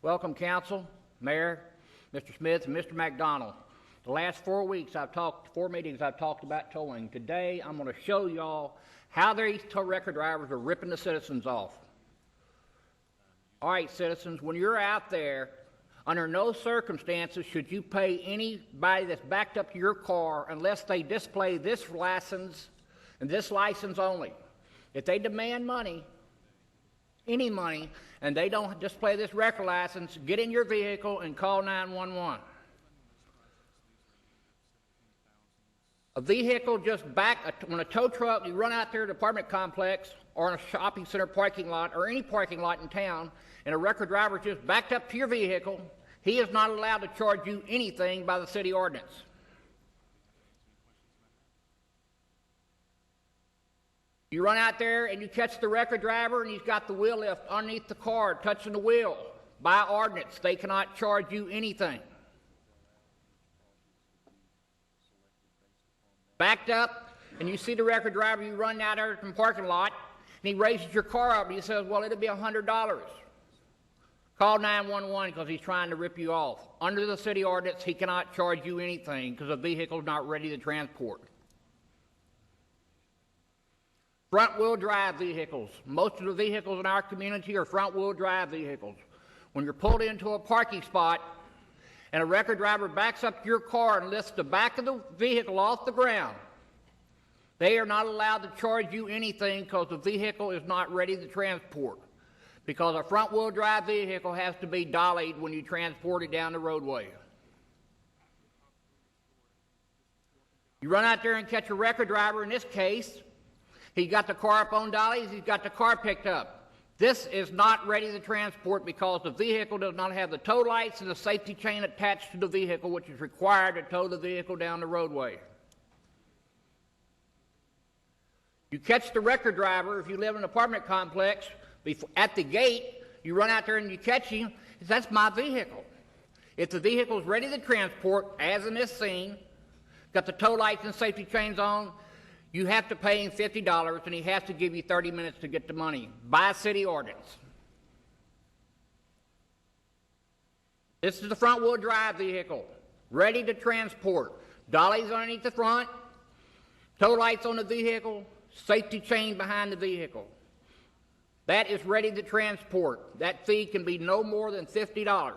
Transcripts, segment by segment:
Welcome, Council, Mayor, Mr. Smith, and Mr. McDonald. The last 4 meetings I've talked about towing. Today, I'm going to show y'all how these tow record drivers are ripping the citizens off. All right, citizens, when you're out there, under no circumstances should you pay anybody that's backed up to your car unless they display this license and this license only. If they demand money, any money, and they don't display this record license, get in your vehicle and call 911. A vehicle just when a tow truck, you run out there to the apartment complex or in a shopping center parking lot or any parking lot in town, and a record driver just backed up to your vehicle, he is not allowed to charge you anything by the city ordinance. You run out there and you catch the record driver and he's got the wheel lift underneath the car, touching the wheel. By ordinance, they cannot charge you anything. Backed up, and you see the record driver, you run out there from the parking lot, and he raises your car up and he says, well, it'll be $100. Call 911 because he's trying to rip you off. Under the city ordinance, he cannot charge you anything because the vehicle is not ready to transport. Front-wheel drive vehicles. Most of the vehicles in our community are front-wheel drive vehicles. When you're pulled into a parking spot and a record driver backs up to your car and lifts the back of the vehicle off the ground, they are not allowed to charge you anything because the vehicle is not ready to transport. Because a front-wheel drive vehicle has to be dollied when you transport it down the roadway. You run out there and catch a record driver, in this case, he's got the car up on dollies, he's got the car picked up. This is not ready to transport because the vehicle does not have the tow lights and the safety chain attached to the vehicle, which is required to tow the vehicle down the roadway. You catch the record driver, if you live in an apartment complex, at the gate, you run out there and you catch him, that's my vehicle. If the vehicle is ready to transport, as in this scene, got the tow lights and safety chains on, you have to pay him $50 and he has to give you 30 minutes to get the money by city ordinance. This is the front wheel drive vehicle, ready to transport. Dollies underneath the front, tow lights on the vehicle, safety chain behind the vehicle. That is ready to transport. That fee can be no more than $50.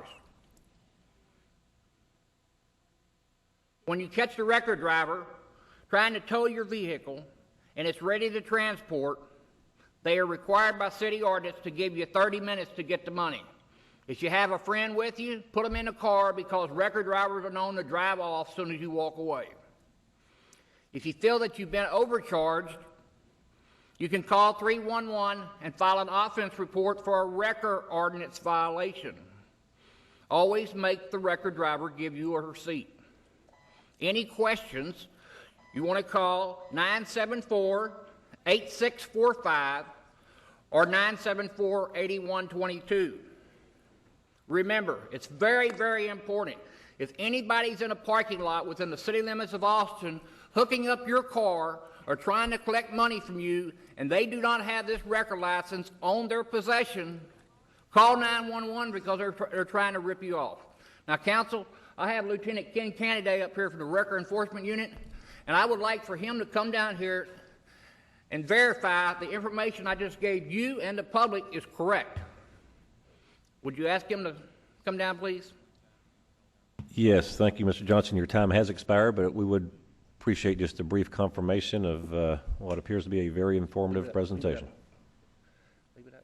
When you catch the record driver trying to tow your vehicle and it's ready to transport, they are required by city ordinance to give you 30 minutes to get the money. If you have a friend with you, put them in the car because record drivers are known to drive off as soon as you walk away. If you feel that you've been overcharged, you can call 311 and file an offense report for a record ordinance violation. Always make the record driver give you a receipt. Any questions, you want to call 974-8645 or 974-8122. Remember, it's very, very important. If anybody's in a parking lot within the city limits of Austin hooking up your car or trying to collect money from you and they do not have this record license on their possession, call 911 because they're trying to rip you off. Now, Council, I have Lieutenant Ken Canady up here from the Record Enforcement Unit, and I would like for him to come down here and verify the information I just gave you and the public is correct. Would you ask him to come down, please? Yes, thank you, Mr. Johnson. Your time has expired, but we would appreciate just a brief confirmation of what appears to be a very informative presentation. Leave it up.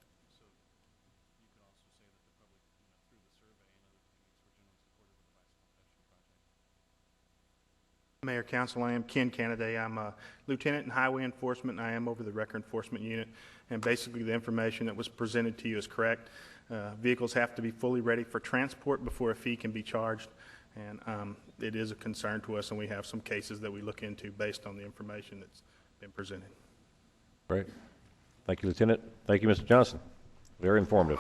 Mayor, Council, I am Ken Canady. I'm a lieutenant in highway enforcement, and I am over the Record Enforcement Unit. And basically, the information that was presented to you is correct. Vehicles have to be fully ready for transport before a fee can be charged. And it is a concern to us, and we have some cases that we look into based on the information that's been presented. Great. Thank you, Lieutenant. Thank you, Mr. Johnson. Very informative.